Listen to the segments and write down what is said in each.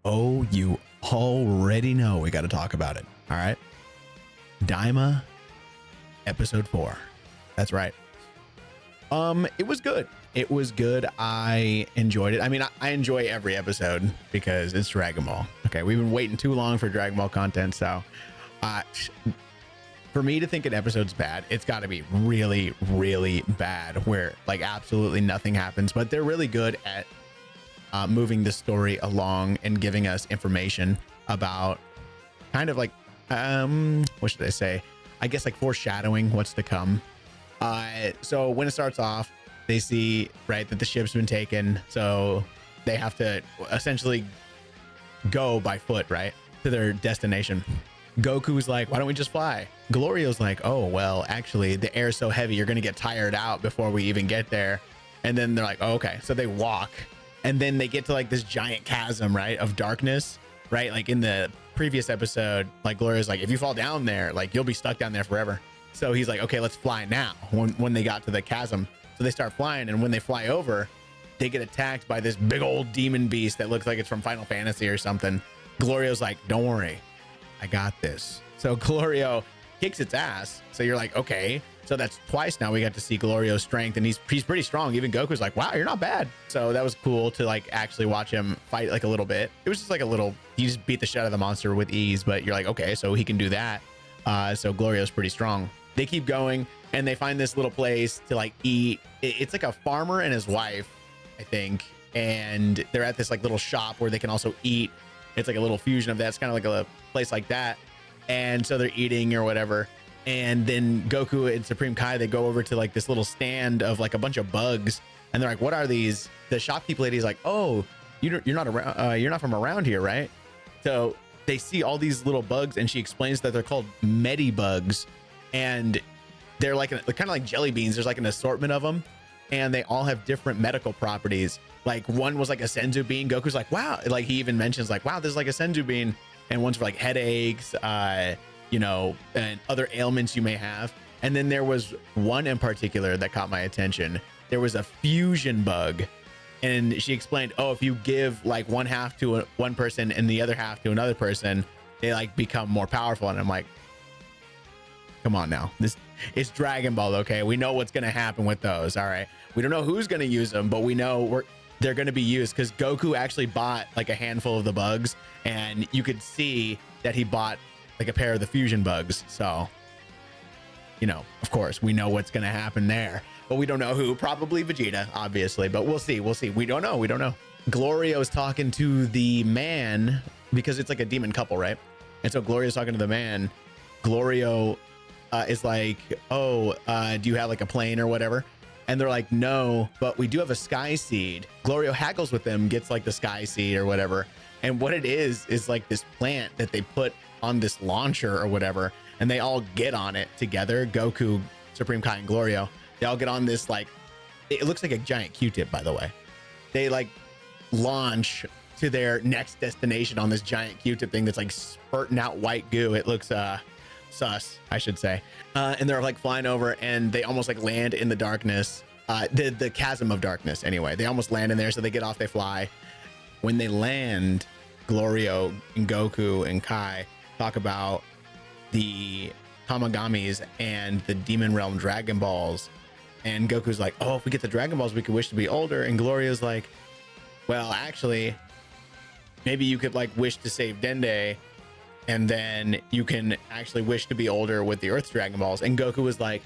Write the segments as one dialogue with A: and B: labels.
A: Oh, you already know we got to talk about it. All right. Daima, episode 4. That's right. It was good. It was good. I enjoyed it. I mean, I enjoy every episode because it's Dragon Ball. Okay, we've been waiting too long for Dragon Ball content, so for me to think an episode's bad, it's got to be really, really bad, where like absolutely nothing happens. But they're really good at moving the story along and giving us information about kind of like what should I say? I guess like foreshadowing what's to come. So when it starts off, they see, right, that the ship's been taken, so they have to essentially go by foot, right, to their destination. Goku's like, why don't we just fly? Glorio's like, oh, well, actually, the air's so heavy, you're gonna get tired out before we even get there. And then they're like, oh, okay. So they walk, and then they get to like this giant chasm, right, of darkness, right? Like in the previous episode, like Glorio's like, if you fall down there, like you'll be stuck down there forever. So he's like, okay, let's fly now. When they got to the chasm, so they start flying, and when they fly over, they get attacked by this big old demon beast that looks like it's from Final Fantasy or something. Glorio's like, don't worry, I got this. So Glorio kicks its ass. So you're like, okay, so that's twice now we got to see Glorio's strength, and he's pretty strong. Even Goku's like, wow, you're not bad. So that was cool to like actually watch him fight like a little bit. It was just like a little, he just beat the shit out of the monster with ease, but you're like, okay, so he can do that. So Glorio's pretty strong. They keep going, and they find this little place to like eat. It's like a farmer and his wife, I think, and they're at this like little shop where they can also eat. It's like a little fusion of that. It's kind of like a place like that. And so they're eating or whatever. And then Goku and Supreme Kai, they go over to like this little stand of like a bunch of bugs, and they're like, what are these? The shopkeep lady's like, oh, you're not around, you're not from around here, right? So they see all these little bugs, and she explains that they're called Medibugs, and they're like they're kind of like jelly beans. There's like an assortment of them, and they all have different medical properties. Like one was like a senzu bean. Goku's like, wow. Like he even mentions like, wow, this is like a senzu bean. And one's for like headaches, you know, and other ailments you may have. And then there was one in particular that caught my attention. There was a fusion bug. And she explained, oh, if you give like one half to one person and the other half to another person, they like become more powerful. And I'm like, come on now, this is Dragon Ball. Okay, we know what's going to happen with those. All right, we don't know who's going to use them, but we know they're going to be used, because Goku actually bought like a handful of the bugs, and you could see that he bought like a pair of the fusion bugs. So, you know, of course, we know what's going to happen there, but we don't know who. Probably Vegeta, obviously, but we'll see. We'll see. We don't know. We don't know. Glorio's talking to the man, because it's like a demon couple, right? And so Glorio's talking to the man. Glorio is like, oh, do you have like a plane or whatever? And they're like, no, but we do have a sky seed. Glorio haggles with them, gets like the sky seed or whatever. And what it is like this plant that they put on this launcher or whatever. And they all get on it together. Goku, Supreme Kai, and Glorio. They all get on this, like, it looks like a giant Q-tip, by the way. They like launch to their next destination on this giant Q-tip thing that's like spurting out white goo. It looks, sus, I should say. And they're like flying over, and they almost like land in the darkness, the chasm of darkness. Anyway, they almost land in there. So they get off, they fly. When they land, Glorio and Goku and Kai talk about the Tamagamis and the Demon Realm Dragon Balls. And Goku's like, oh, if we get the Dragon Balls, we could wish to be older. And Glorio's like, well, actually, maybe you could like wish to save Dende, and then you can actually wish to be older with the Earth's Dragon Balls. And Goku was like,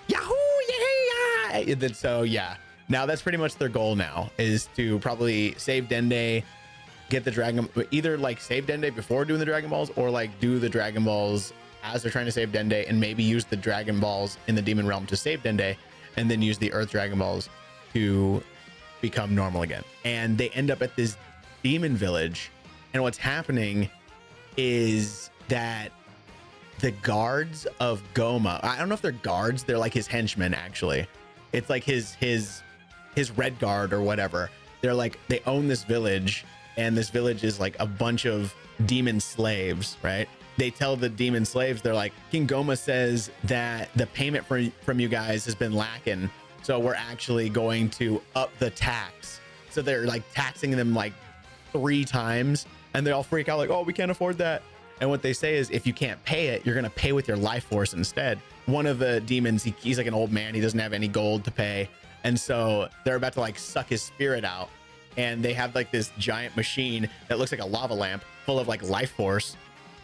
A: yahoo, yeah. And then, so yeah, now that's pretty much their goal now, is to probably save Dende, get the Dragon, either like save Dende before doing the Dragon Balls, or like do the Dragon Balls as they're trying to save Dende, and maybe use the Dragon Balls in the Demon Realm to save Dende, and then use the Earth Dragon Balls to become normal again. And they end up at this demon village, and what's happening is that the guards of Goma, I don't know if they're guards, they're like his henchmen, actually. It's like his red guard or whatever. They're like, they own this village, and this village is like a bunch of demon slaves, right? They tell the demon slaves, they're like, King Goma says that the payment from you guys has been lacking, so we're actually going to up the tax. So they're like taxing them like 3 times And they all freak out like, oh, we can't afford that. And what they say is, if you can't pay it, you're going to pay with your life force instead. One of the demons, he's like an old man. He doesn't have any gold to pay. And so they're about to like suck his spirit out. And they have like this giant machine that looks like a lava lamp full of like life force.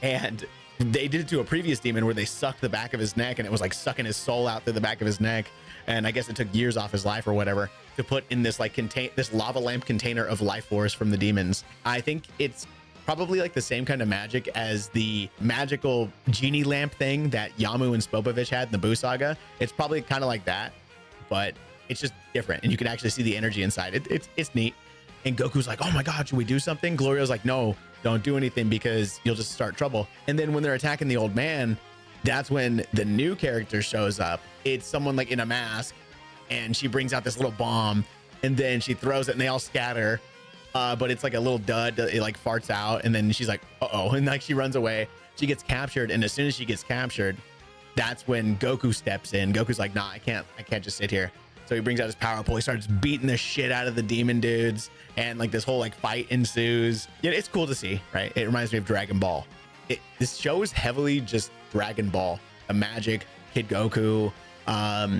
A: And they did it to a previous demon where they sucked the back of his neck, and it was like sucking his soul out through the back of his neck. And I guess it took years off his life or whatever to put in this like this lava lamp container of life force from the demons. I think it's probably like the same kind of magic as the magical genie lamp thing that Yamu and Spopovich had in the Buu saga. It's probably kind of like that, but it's just different, and you can actually see the energy inside. It's neat. And Goku's like, oh my God, should we do something? Glorio's like, no, don't do anything because you'll just start trouble. And then when they're attacking the old man, that's when the new character shows up. It's someone like in a mask, and she brings out this little bomb, and then she throws it and they all scatter. But it's like a little dud. It like farts out, and then she's like, uh-oh. And like she runs away. She gets captured. And as soon as she gets captured, that's when Goku steps in. Goku's like, nah, I can't just sit here. So he brings out his power pole. He starts beating the shit out of the demon dudes, and like this whole like fight ensues. Yeah, it's cool to see, right? It reminds me of Dragon Ball. This show is heavily just Dragon Ball. The magic, Kid Goku.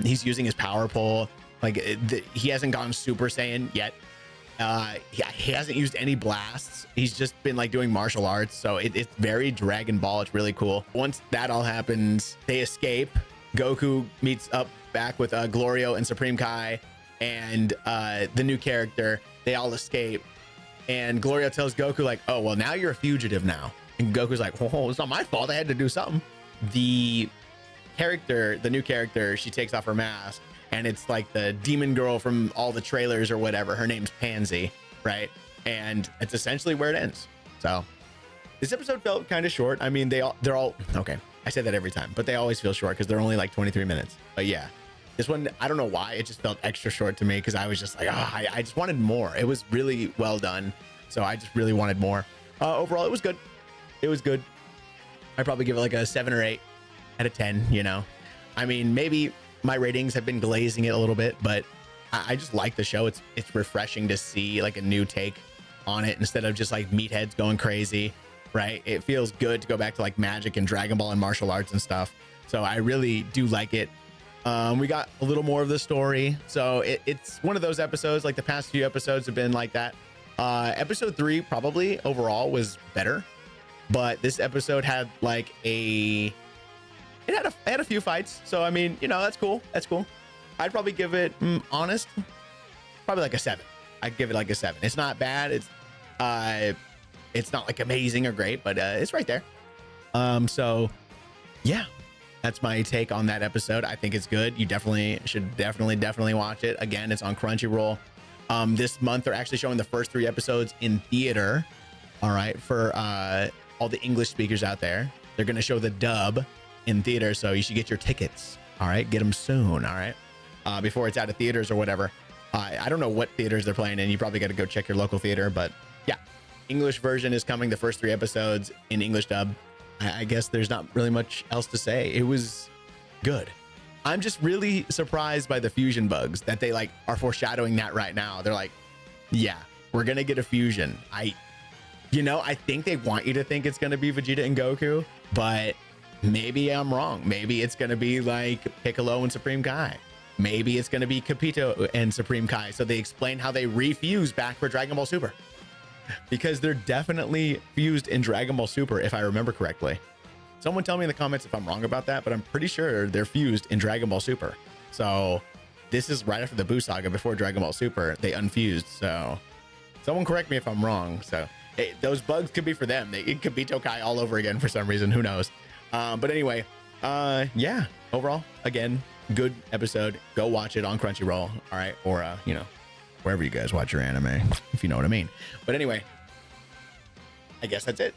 A: He's using his power pole. Like he hasn't gone Super Saiyan yet. He hasn't used any blasts. He's just been like doing martial arts. So it's very Dragon Ball. It's really cool. Once that all happens, they escape. Goku meets up back with Glorio and Supreme Kai and the new character. They all escape, and Glorio tells Goku like, oh, well, now you're a fugitive now. And Goku's like, oh, it's not my fault. I had to do something. The new character, she takes off her mask, and it's like the demon girl from all the trailers or whatever. Her name's Pansy, right? And it's essentially where it ends. So this episode felt kind of short. I mean, they're all okay. I say that every time, but they always feel short because they're only like 23 minutes. But yeah, this one, I don't know why, it just felt extra short to me because I was just like, I just wanted more. It was really well done, so I just really wanted more. Overall, it was good. It was good. I'd probably give it like a 7 or 8 out of 10. You know, I mean, maybe my ratings have been glazing it a little bit, but I just like the show. It's refreshing to see like a new take on it instead of just like meatheads going crazy. Right? It feels good to go back to like magic and Dragon Ball and martial arts and stuff. So I really do like it. We got a little more of the story. So it's one of those episodes, like the past few episodes have been like that. Episode 3 probably overall was better, but this episode had like it had a few fights. So I mean, you know, that's cool. That's cool. I'd probably give it honest, probably like a 7. I'd give it like a 7. It's not bad. It's not like amazing or great, but it's right there. So yeah, that's my take on that episode. I think it's good. You should definitely watch it. Again, it's on Crunchyroll. This month they're actually showing the first 3 episodes in theater. All right, for all the English speakers out there, they're gonna show the dub in theater, so you should get your tickets. All right, get them soon. All right, before it's out of theaters or whatever. I don't know what theaters they're playing in. You probably got to go check your local theater, but yeah. English version is coming, the first 3 episodes in English dub. I guess there's not really much else to say. It was good. I'm just really surprised by the fusion bugs that they like are foreshadowing that right now. They're like, yeah, we're gonna get a fusion. I think they want you to think it's gonna be Vegeta and Goku, but maybe I'm wrong. Maybe it's gonna be like Piccolo and Supreme Kai. Maybe it's gonna be Capito and Supreme Kai. So they explain how they refuse back for Dragon Ball Super. Because they're definitely fused in Dragon Ball Super, if I remember correctly. Someone tell me in the comments if I'm wrong about that, but I'm pretty sure they're fused in Dragon Ball Super. So this is right after the Buu saga, before Dragon Ball Super, they unfused. So someone correct me if I'm wrong. So hey, those bugs could be for them. It could be Tokai all over again for some reason. Who knows? But anyway, yeah, overall, again, good episode. Go watch it on Crunchyroll. All right. Or, wherever you guys watch your anime, if you know what I mean. But anyway, I guess that's it.